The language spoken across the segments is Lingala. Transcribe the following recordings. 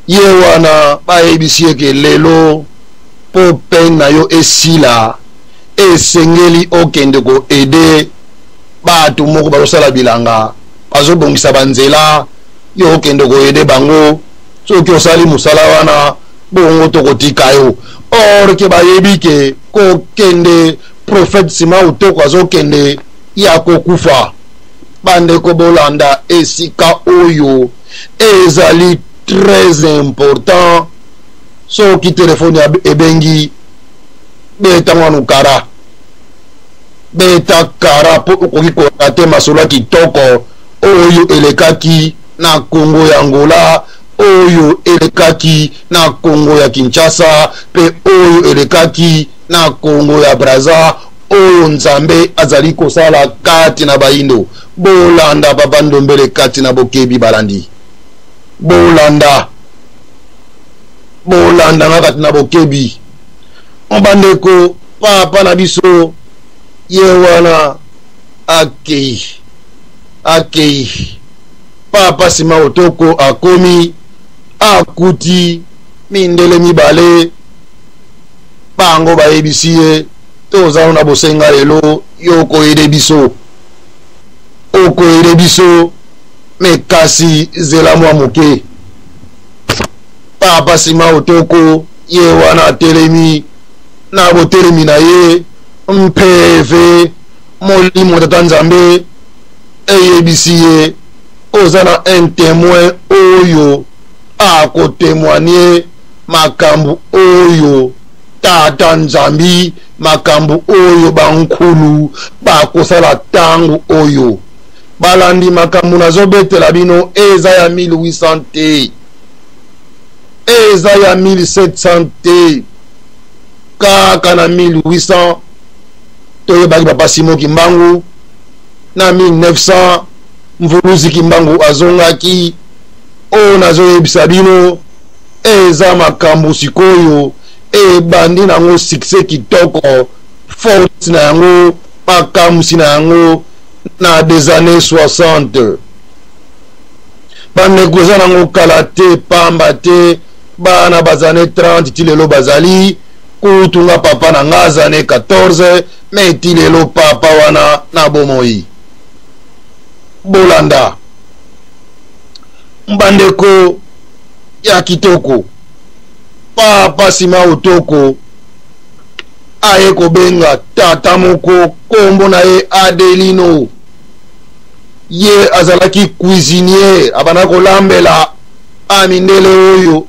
ye wana bayebisi eke lelo po peine na yo esila esengeli okende ko ede bato moko bazosala bilanga bazobongisa banzela yo okende ko ede bango soki osali mosala wana bongo tokotika yo or ke bayebi ke kokende prophète Sima Utoko azokende ya kokufa bandeko bolanda esika oyo ezali très important soki telefone ya ebengi beta mwanu kara beta kara po okoki korate masolo kitoko oyo elekaki na Kongo ya Angola oyo elekaki na Kongo ya Kinshasa pe oyo elekaki na Kongo ya Brazza oyo nzambe azali kosala kati na baindo bolanda papa Ndombele kati na bokebi balandi bolanda nga kati na bokebi mbandeko papa na biso ye wana akei papa Sima Utoko akomi akuti mindele mibale bango bayebisi ye tozala na bosenga lelo yo okoyede biso me kasi zela mwa moke papa Sima Utoko ye wana telemi na botelemi na ye mpeve molimo tata nzambe eyebisi ye oza na un témoin oyo akotémoigner makambo oyo tata nzambi makambo oyo bankulu bakosala tango oyo balandi makambo nazobetela bino eza ya 1800 te eza ya 1700 te kaka na 1800 toyebaki papa Simon Kimbangu na 1900 Mvuluzi Kimbangu azongaki o nazoyebisa bino eza makambo sikoyo ebandi nango succès kitoko force na yango makamsi na yango na des années 60 banegoza nango kala te pamba te bana bazane 30 ti lelo bazali kutunga papa na nga zane 14 me ti lelo papa wana na bomoi bolanda mbandeko ya kitoko papa Sima Utoko aye kobenga tata moko kombo na ye Adelino ye azalaki cuisinier abana kolambela amindele oyo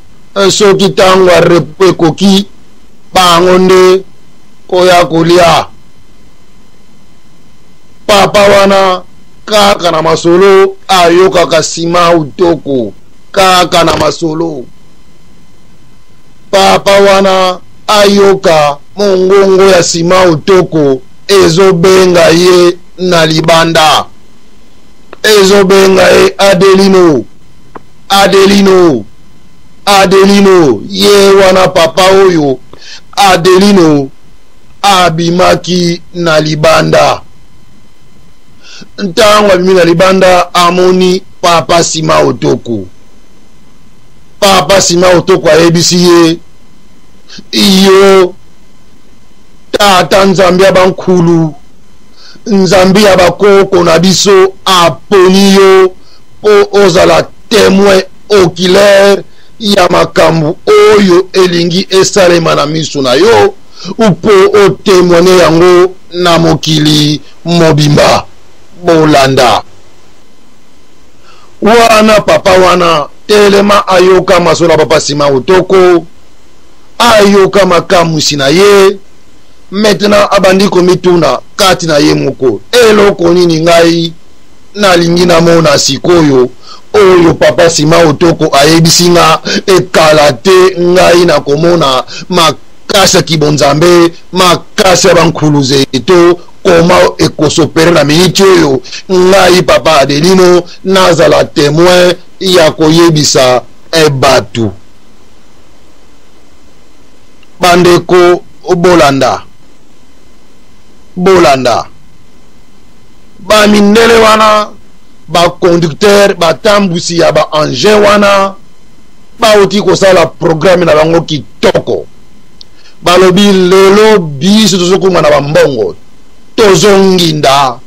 soki tango arepo ekoki bango nde koya kolia papa wana kaka na masolo ayokaka Sima Utoko kaka na masolo papa wana ayoka mongongo ya Sima Utoko ezobenga ye na libanda ezobenga ye Adelino ye wana papa oyo Adelino abimaki na libanda ntango abimi na libanda amoni papa Sima Utoko papa Sima Utoko ayebisi ye iyo tata nzambi abankulu nzambi abakoko na biso aponi yo po ozala témoin oculaire ya makambo oyo elingi esalema na miso na yo upo otémoigner yango na mokili mobimba bolanda wana papa wana telema ayoka masolo papa Sima Utoko ayoka makamusi na ye maintenant abandi komituna kati na ye moko eloko nini ngai nalingi namona sikoyo oyo papa Sima Utoko ayebisi nga ekala te ngai na komona makasi ya kibonzambe makasi ya bankulu zeto koma ekosopere na miniti oyo ngai papa Adelino nazala témoin ya koyebisa ebatu bandeko bolanda bamindele wana baconducteur batambusi ya baengin wana bauti kosala programme na bango kitoko balobi lelo biso tozokunga na bambongo tozonginda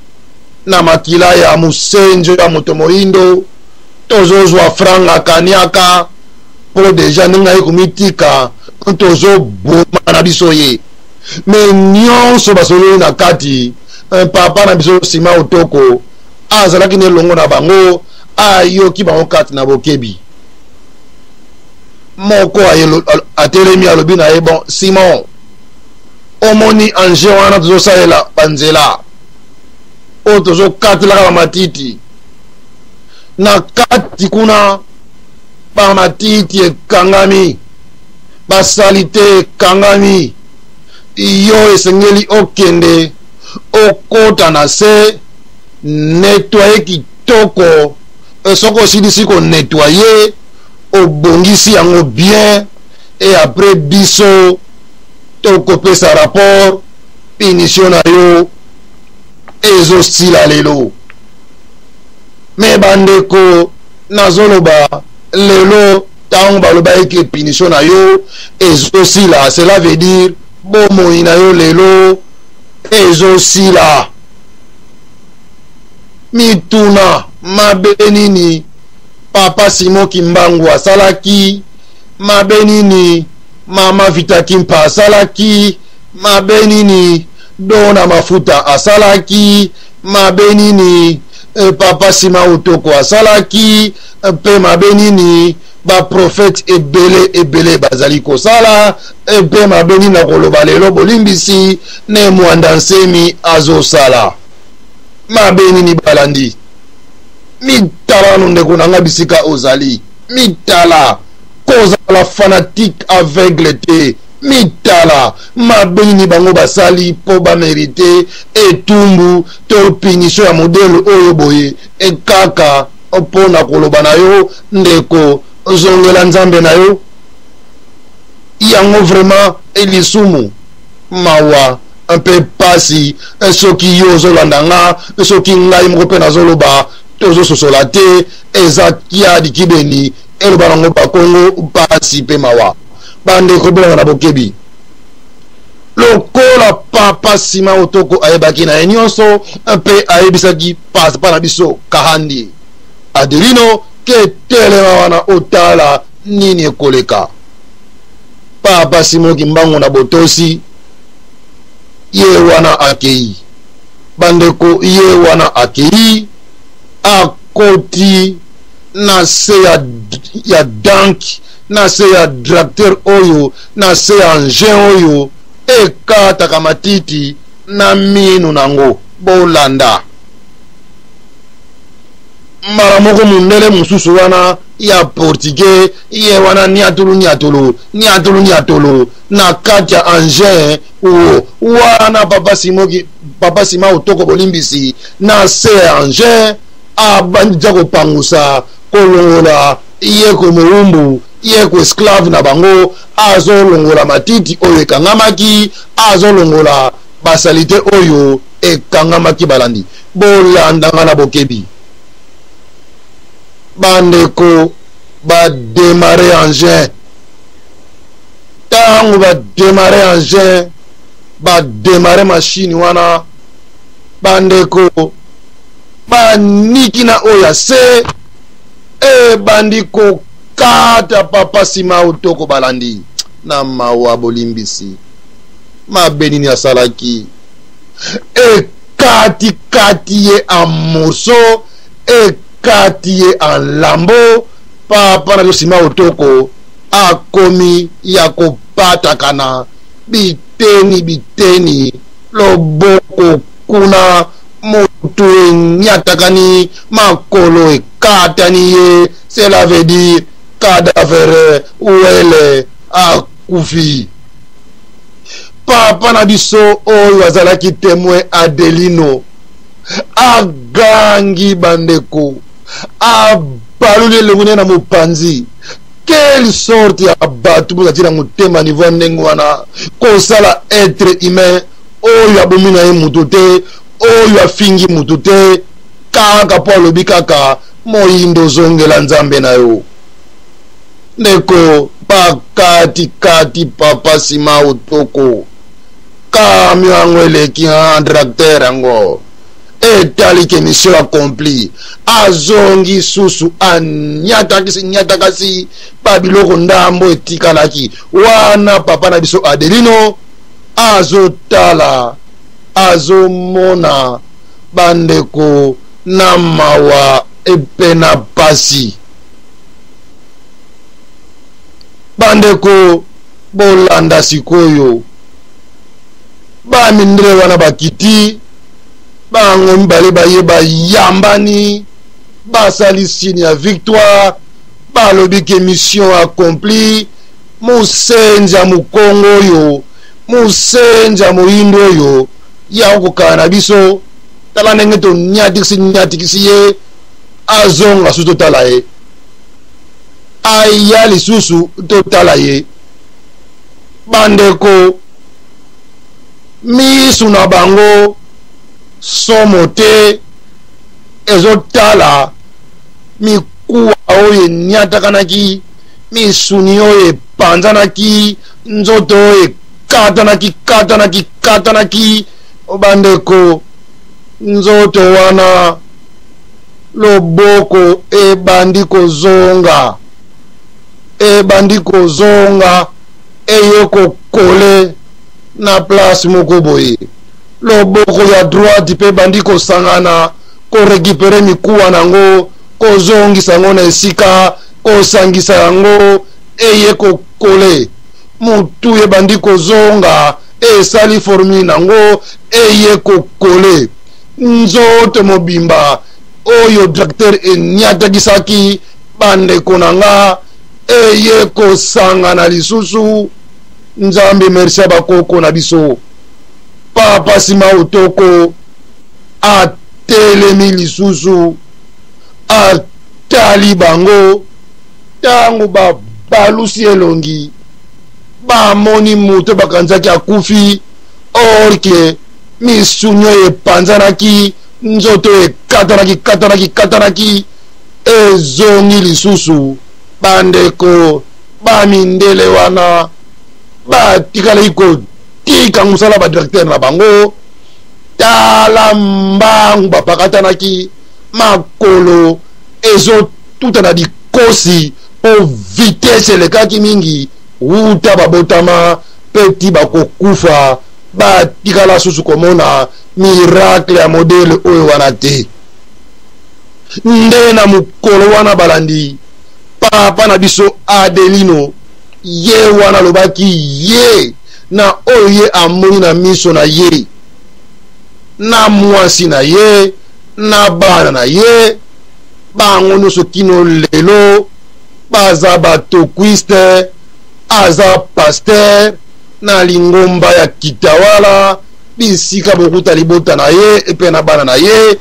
na makila ya musenjo ya moto moindo tozozwa franga kaniaka po deja ndenge naye komitika tozoboma na biso ye me nyonso basololi na kati papa na biso Sima Otoko azalaki ne longo na bango ayoki bango kati na bokebi moko atelemi alobi na ye bon Simon omoni anje wana tozosalela banzela oyo tozokatelaka bamatiti na kati kuna bamatiti ekangami basalite ekangami yo esengeli okende okota na se nettoye kitoko soko osilisi konettoye obongisi yango bien et après biso tokopesa rapport punition na yo ezosila lelo me bandeko nazoloba lelo ntango baloba eke punition na yo ezosila cela veut dire bomoi na yo lelo ezosila mituna mabe nini papa Simon Kimbangu asalaki mabe nini mama Vita Kimpa asalaki mabe nini Dona Mafuta asalaki mabe nini papa Sima Otoko asalaki pe mabe nini ba prophète ebele bazali kosala pe mabe nini na koloba lelo bolimbisi ne mwanda nsemi azosala mabe nini balandi mitala no ndeko nanga bisika ozali mitala kozala fanatique aveugle te mitala mabe nini bango basali po bamerite etumbu to punition ya modele oyo boye ekaka mpo na koloba na yo ndeko zongela nzambe na yo yango vraiment elisumu mawa un peu pasi soki yo ozolanda nga soki ngai moko mpe nazoloba tozososola te eza kiadi kibeni eloba nango bakongo pasi mpe mawa bandeko bilanga na bokebi lokola papa Sima Otoko ayebaki na ye nyonso mpe ayebisaki papa na biso kahandi adelino ke telema wana otala nini ekoleka papa Simon Kimbangu na botosi ye wana akei bandeko ye wana akei akoti na se ya dank na se ya directeur oyo na se ya engin oyo ekataka matiti na minu nango bolanda mara moko mundele mususu wana ya portugais ye wana niatulu na kati ya engin wana papa Sima Otoko bolimbisi na se ya engin abandija kopangusa kolongola ye komowumbu ye ko esclave na bango azolongola matiti oyo ekangamaki azolongola basalite oyo ekangamaki balandi bolandanga na bokebi bandeko bademare engin ntango bademare engin bademare machine wana bandeko baniki na oyo se bandi kokata papa Sima Otoko balandi na mawa bolimbisi mabenini asalaki ekati ye amoso ekati ye enlambo papa na Sima Otoko akomi ya kopatakana biteni loboko kuna motu enyatakani makolo ekatani ye cela veut dire cadavre uele akufi papa na biso oyo azalaki témoin Adelino agangi bandeko abaluli elongo na mopanzi quelle sorte ya bato bozati na motema niveau ndenge wana kosala être humain oyo abomi na ye mutu te oyo afingi mutu te kaka po alobi kaka moyindo ozongela nzambe na yo ndeko pakati papa sima utoko kamyo yango eleki en tracteur yango etaliki mission accompli azongi susu anyatakasi babiloko ndambo etikalaki wana papa na biso Adelino azotala azomona bandeko na mawa epe na pasi. Bandeko bolanda sikoyo bamindire wana bakiti bango mibale bayeba yambani basali signe ya victoire balobi ke mission accompli musenja mukongo oyo musenja moyindo oyo ya kokana na biso tala ndenge tonyatikisi ye azonga susu totala ye aya lisusu totala ye. Bandeko misu na bango somo te ezotala mikuwa oyo enyatakanaki misuni oyo epanzanaki nzoto oyo ekatanaki. Bandeko nzoto wana loboko ebandi kozonga eyoko kole na place moko boye loboko ya droite pe bandi kosangana korekipere mikuwa nango kozongisa yango na esika kosangisa yango eye kokole mutu ebandi kozonga esali formule nango eye kokole nzoto mobimba oyo directeur enyatakisaki bandeko nanga eye kosangana lisusu. Nzambe merci bakoko na biso papa sima utoko atelemi lisusu atali bango tango balusi elongi bamoni mutu bakanzaki akufi orke misunyo epanzanaki nzoto ekatanaki ezongi lisusu. Bandeko bamindele wana batikala kotika musala badirecteur na bango tala mbangu bapakatanaki makolo ezotuta na dikosi po vitese elekaki mingi wuta babotama peti bakokufa batikala susu komona miracle ya modele oyo wana te. Nde na mukolo wana balandi papa na biso Adelino ye wana lobaki ye na oyo ye amoni na miso na ye na mwasi na ye na bana na ye bango nyonso kino lelo baza batokwiste aza paster na lingomba ya Kitawala bisika bokuta libota na ye epe na bana na ye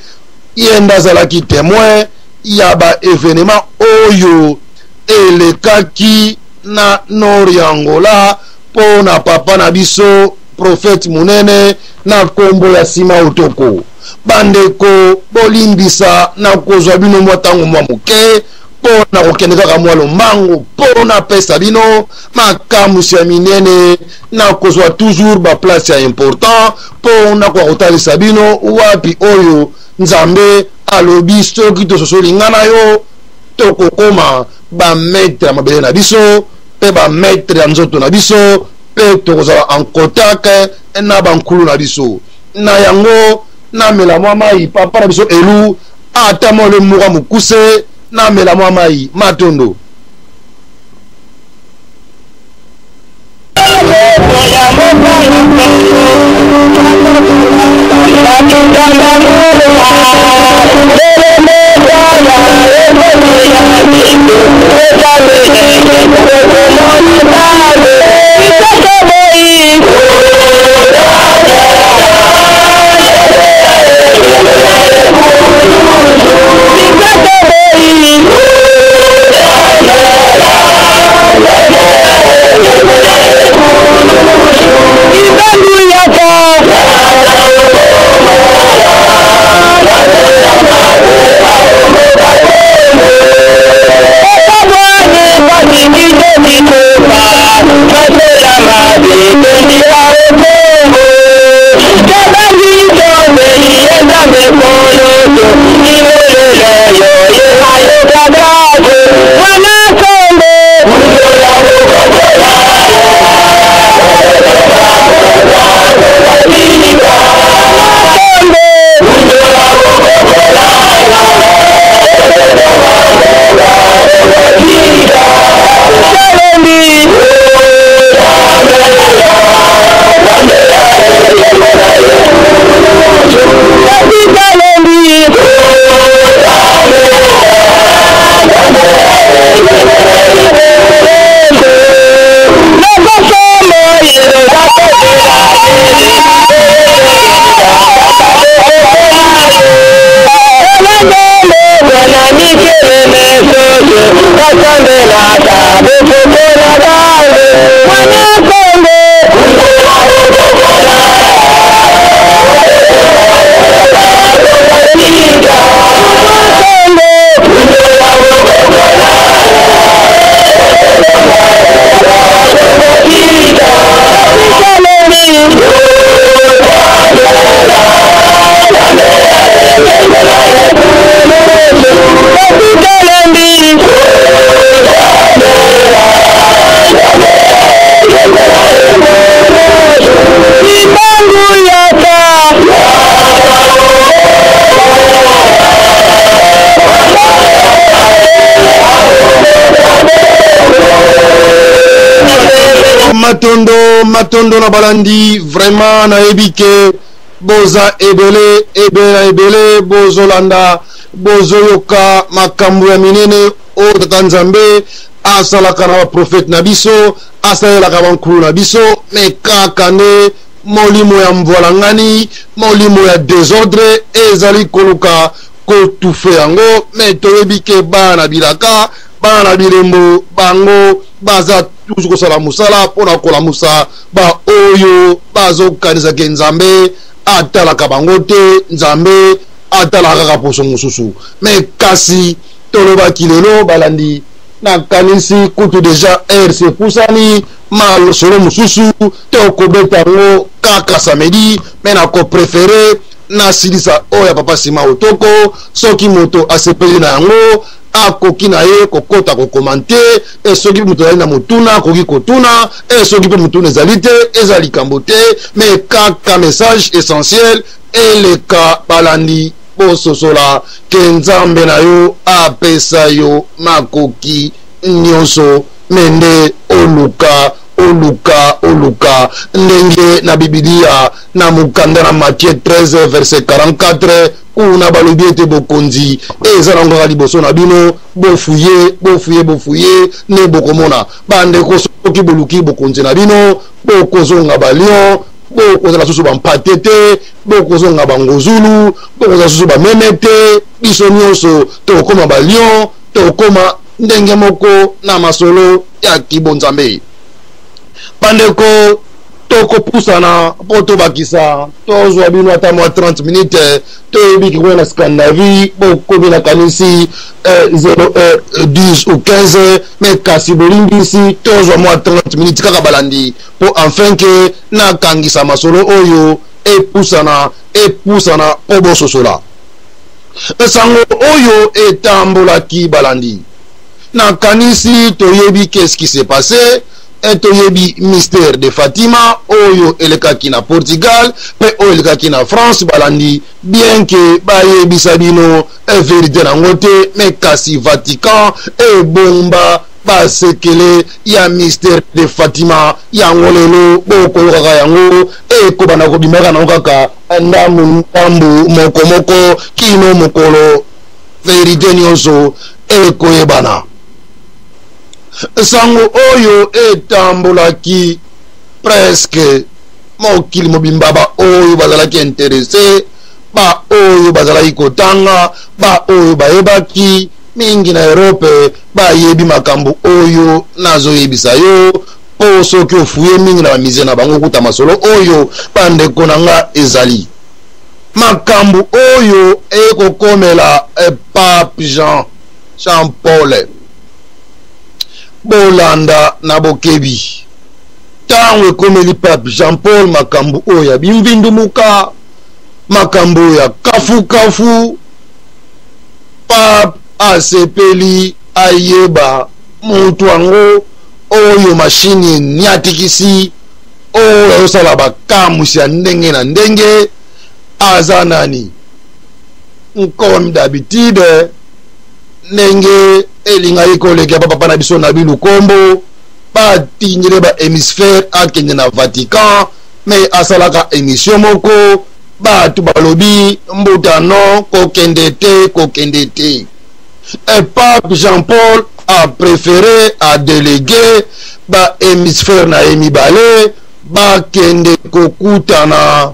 ye ndazalaki témoin ya ba événement oyo elekaki na nord ya Angola po na papa na biso prophète munene na kombo ya sima utoko. Bandeko bolimbisa na kozwa bino mwatango mwa muke po na kokende kaka mwa lomango po na pesa bino makamusi ya minene na kozwa toujours ba place ya important po na kwa kotalisa bino wapi oyo Nzambe alobi soki tososolingana yo tokokoma ba maître ya mabele na biso pe ba maître ya nzoto na biso pe tokozala en contact na bankulu na biso na yango na mela mwa mai papa na biso elu ata mole muka mukuse na mela mwa mai matondo. matondo na balandi vraiment na ebike boza ebele bozolanda bozoyoka makambo ya minene o tata nzambe asalaka na baprofete na biso asalelaka bankulu na biso me kaka nde molimo ya mvolangani molimo ya désordre ezali koluka kotufe yango me toyebi ke bana bilaka bana bilembo bango baza toujours kosala musala mpona kolamusa ba oyo bazokanisa ke nzambe atalaka bango te nzambe atalaka kaka poso mosusu me kasi tolobaki lelo balandi nakanisi kutu deja rc pusani masolo mosusu tokobeta yango kaka samedi me nakoprefere nasilisa oyo ya papa Sima Otoko soki moto asepeli na yango akoki na ye kokota kokomante soki moto azali na motuna akoki kotuna soki mpe motuna ezali te eza likambo te me kaka message essentiel eleka balandi bososola ke nzambe na yo apesa yo makoki nyonso mende oluka ndenge na bibilia na mukanda na Matthieu 13 verset 44 kuna balobi ete bokonzi eza na ngaka liboso na bino bofuye ne bokomona bandeko soki boluki bokonzi na bino bokozonga balion bokozala susu bampate te bokozonga bangozulu bokozala susu bameme te biso nyonso tokokoma balion tokokoma ndenge moko na masolo ya kibonzambe bandeko tokopusana po tobakisa tozwa bino ata mwa 30 minutes toyebiki kuna na Scandinavie bokomi na kanisi 10 ou 15 me kasi bolimbisi tozwa mwa 30 minutes kaka balandi po enfin ke nakangisa masolo oyo epusana po bososola esango oyo etambolaki balandi nakanisi toyebi qu'est-ce qui s'est passé toyebi mystère de Fatima oyo elekaki na Portugal pe oyo elekaki na France balandi bien que bayebisa bino vérité nango te me kasi Vatican ebomba basekele ya mystère de Fatima yango lelo bokoyokaka yango ekobanda kobimaka nango kaka ndambu moko kino mokolo vérité nyonso ekoyebana sango oyo etambolaki presque mokili mobimba ba oyo bazalaki intéressé ba oyo bazalaki kotanga ba oyo bayebaki mingi na Europe bayebi makambo oyo nazoyebisa yo po soki ofuye mingi na bamize na bango kuta masolo oyo bandeko na nga ezali makambo oyo ekokomela Pape Jean Paul bolanda na bokebi tango ekomeli Pape Jean Paul makambo oyo ya bimvindumuka makambo oyo ya kafu Pape asepeli ayeba mutu wango oyo mashini nyatikisi oyo osala bakamusi ya ndenge na ndenge aza nani comme d'habitude ndenge elingai koleka papa na biso na bilukombo batingile ba hémisphère akende na Vatican mais asalaka émission moko batu balobi mbutano kokende te et Pape Jean-Paul a préféré à déléguer ba hémisphère na emibale bakende kokutana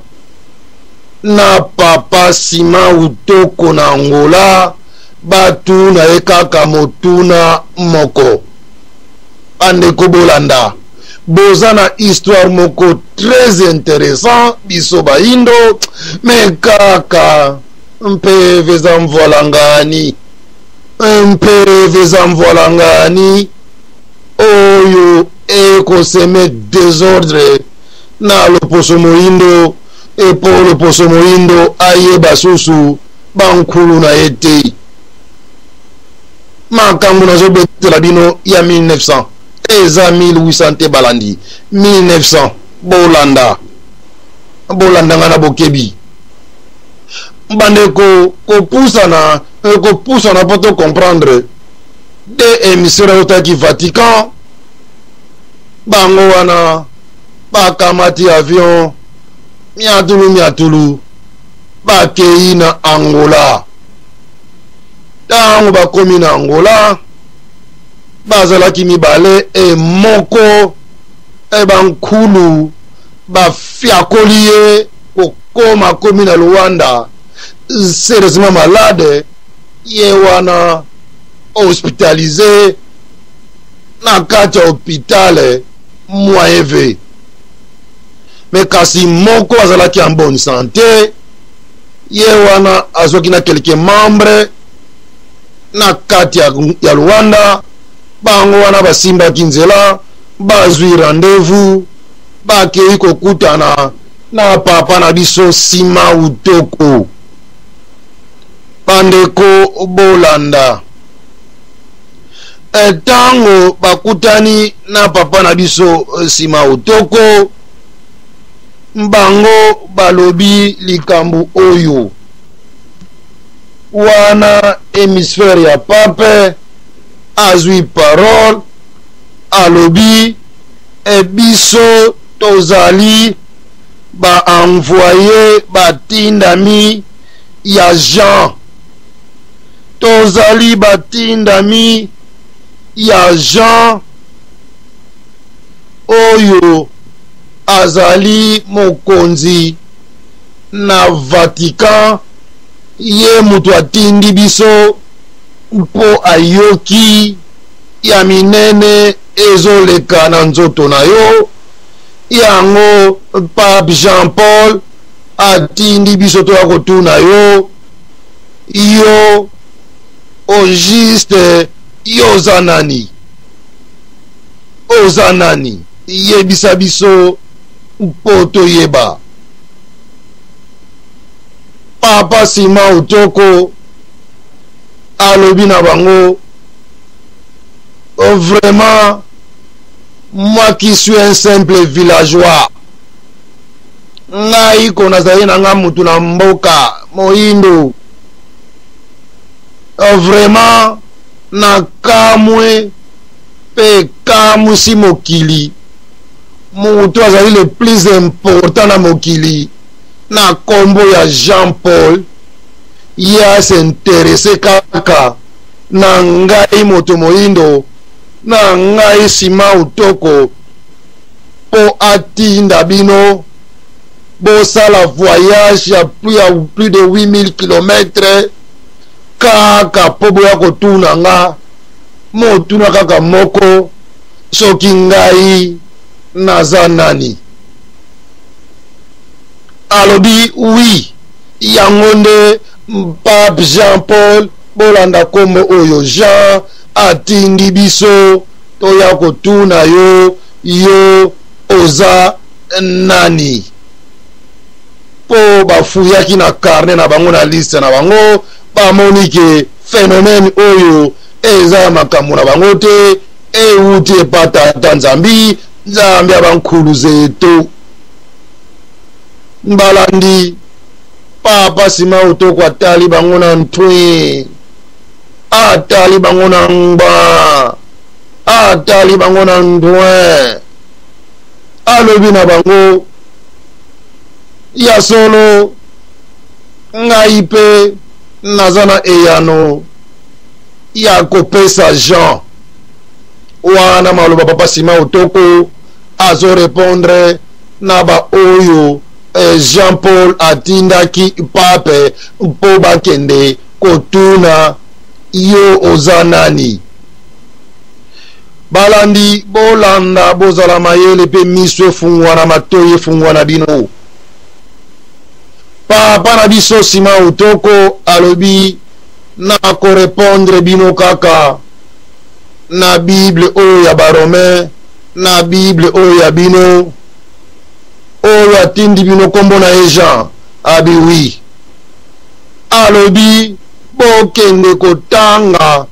na papa Sima Otoko na Angola batuna ekaka motuna moko bandeko bolanda bozana histoire moko très intéressant biso baindo me kaka mpeve za mvwala ngani oyo ekoseme désordre na loposo moyindo epo loposo moyindo ayeba susu bankulu na ye te makambo nazobetela bino ya 1900 eza 1800 te balandi 1900 bolanda nga na bokebi bandeko kopusana po to comprendre de émissaire otaki Vatican bango wana bakamati avion miatulu bakei na Angola ntango bakomi na Angola bazalaki mibale moko bankulu bafiakoli ye kokoma komi na Luanda sérieusement malade ye wana hospitalisé na kati ya hôpital moyen ve mais kasi moko azalaki en bonne santé ye wana azwaki na quelques membres na kati ya Luanda bango wana basimbaki nzela bazwi rendez-vous bakei kokutana na papa na biso Sima Utoko bandeko bolanda tango bakutani na papa na biso Sima Utoko mbango balobi likambo oyo wana hémisphère ya pape azwi parole alobi biso tozali envoyé batindami ya Jean tozali batindami ya Jean oyo azali mokonzi na Vatican ye mutu atindi biso mpo ayoki ya minene ezoleka na nzoto na yo yango Pape Jean Paul atindi biso to ya kotuna yo o juste oza nani yebisa biso mpo toyeba. Papa Sima Utoko alobi na bango vraiment moi qui suis un simple villageois ngai ko nazali na nga mutu na mboka moyindo vraiment na kamwe pe kamusi mokili mutu azali le plus important na mokili na kombo ya Jean Paul ya s'intéresse kaka na ngai moto moyindo na ngai Sima Utoko po atinda bino bosala voyage ya plus de 8000 km kaka po boya kotuna nga motuna kaka moko soki ngai naza nani. Alobi oui yango nde Pape Jean Paul bolanda kombo oyo Jean atindi biso toya kotuna yo oza nani po bafuyaki na carnet na bango na liste na bango bamoni ke phénomène oyo eza makambo na bango te euti epatata nzambi abankulu zetu mbalandi Papa Sima Utoko atali bango na ntwe atali bango na ngba atali bango na ndwe alobi na bango ya solo ngai pe nazana eyano ya kopesa Jean wana maloba Papa Sima Utoko azo répondre na ba oyo Jean Paul atindaki pape mpo bakende kotuna yo oza nani. balandi bolanda bozala mayele pe miso efungwana matoyi efungwana bino. Papa na biso nsima utoko alobi na korepondre bino kaka na Bible oyo ya barome, na Bible oyo ya bino oyo atindi bino kombo na ye Jean abi wi alobi bokende kotanga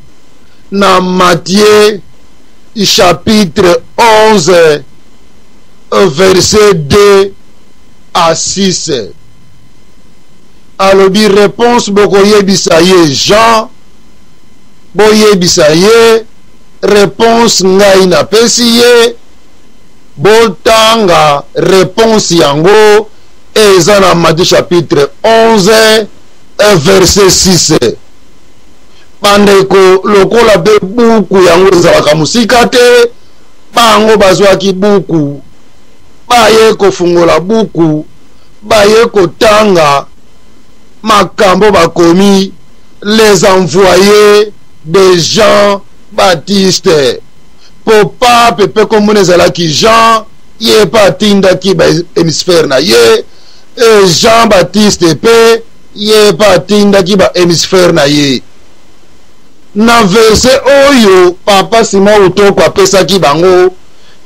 na Matthieu chapitre 11 verset 2 à 6. Alobi réponse bokoyebisa ye Jean, boyebisa ye réponse ngai napesi ye, botanga réponse yango eza na Matthieu chapitre 11 verset 6. Bandeko lokola pe buku yango ezalaka musika te, bango bazwaki buku baye kofungola buku baye kotanga makambo bakomi les envoyés de Jean Baptiste. Popa pepe komone ezalaki Jean ye pa tindaki ba hémisphère na ye, Jean Baptiste pe ye pa tindaki ba hémisphère na ye. Na verset oyo papa Simon utoko apesaki bango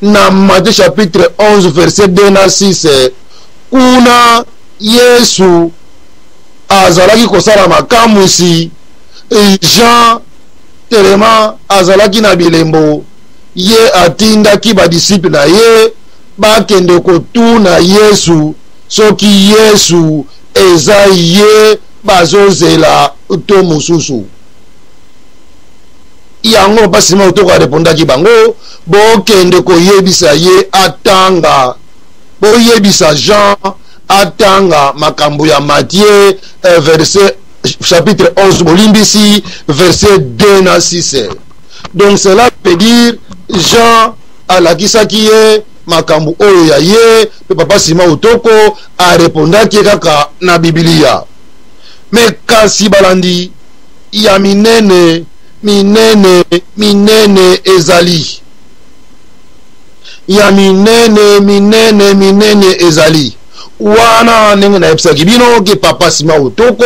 na Matthieu chapitre 11 verset 2 na 6, kuna Yesu azalaki kosala makamusi, Jean telema azalaki na bilembo, ye atindaki badisiple na ye bakende kotuna Yesu soki Yesu eza ye bazozela to mosusu. Yango basima utoko arepondaki bango bokende koyebisa ye atanga, boyebisa Jean atanga makambo ya Matthieu verset chapitre 11 bolimbisi verset 2 na 6. Donc cela veut dire Jean alakisaki ye makambo oyo ya ye pe papa Sima utoko arepondaki kaka na Biblia. Me kasi balandi ya minene ezali, ya minene ezali wana ndenge na yebisaki bino ke papa Sima utoko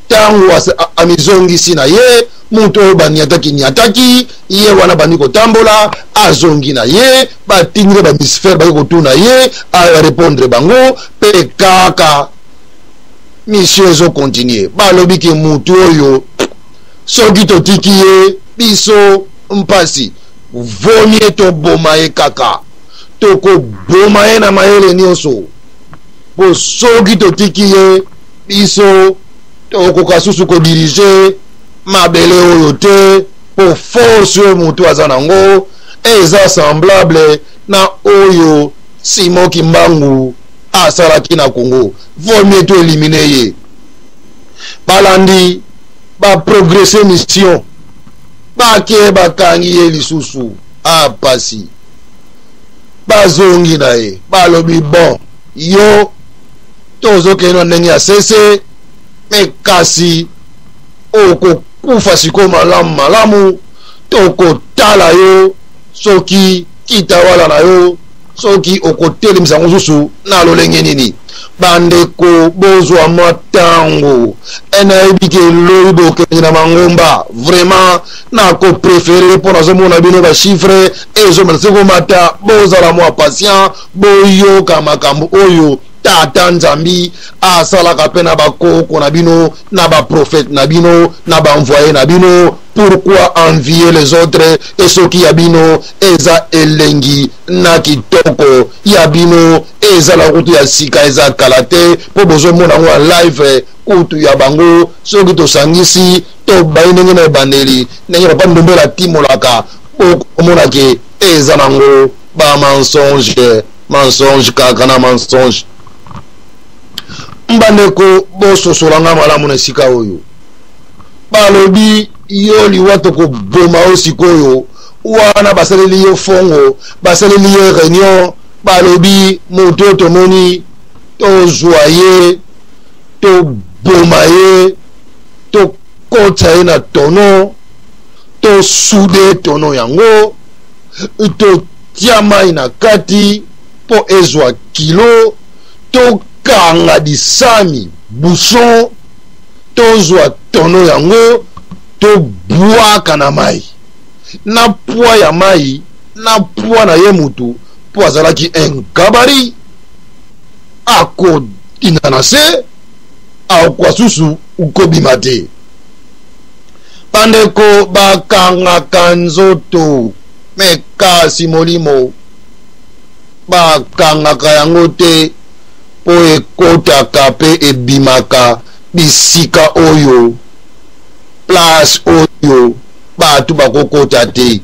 tango amizongisi na ye mutu oyo baniataki ye wana bandi kotambola azongi na ye batindile bahémisphère baki kotuna ye arepondre bango pe kaka mission ezokontinue. Balobi ke mutu oyo soki totiki ye biso mpasi vomie toboma ye kaka, tokoboma ye na mayele nyonso. Po soki totiki ye biso tokoka susu kodirige mabele oyo te, po force oyo mutu aza nango eza semblable na oyo Simon Kimbangu asalaki na Congo. Vomie to elimine ye. Balandi ba progresser mission bake bakangi ye lisusu apasi bazongi na ye balobi bon yo tozokende ndenge ya sese me kasi okokufa siko malamu tokotala yo soki kitawala na yo soki okotelemisa mosusu na lolenge nini. Bandeko bozwa matango enayebi ke loyi bokende na mangomba vraiment nako préféré mpo nazomona bino bashifre ezomelase komata. Bozala mwa patient boyoka makambo oyo tata nzambi asalaka mpe na bakoko na bino na baprofete na bino na baenvoye na bino. Pourquoi envier les autres? Et ce qui yabino eza elengi na kitoko yabino eza la route ya sika eza kalate po bozo mona ngwa live kutu ya bango soki tosangisi to bainenge na bandeli nenge papa ndombela timolaka omona ke eza nango ba mensonge kaka na mensonge. Mbandeko bososolanga malamu na sika oyo balobi yo liwa tokoboma o sikoyo wana basaleli yo fongo basaleli yo réunion balobi moto tomoni tozwa ye toboma ye tokota ye na tono tosude tono yango totia mai na kati po ezwa kilo, tokanga disami buson, tozwa tono yango, tobwaka na mai. Na poa ya mai, na poa na ye mutu, po azalaki enkabari, ako tinanase, akwa susu ukobima te. Pandeko bakangaka nzoto mekasi molimo, bakangaka yango te po ekotaka pe ebimaka bisika oyo, place oyo batu bakokota te.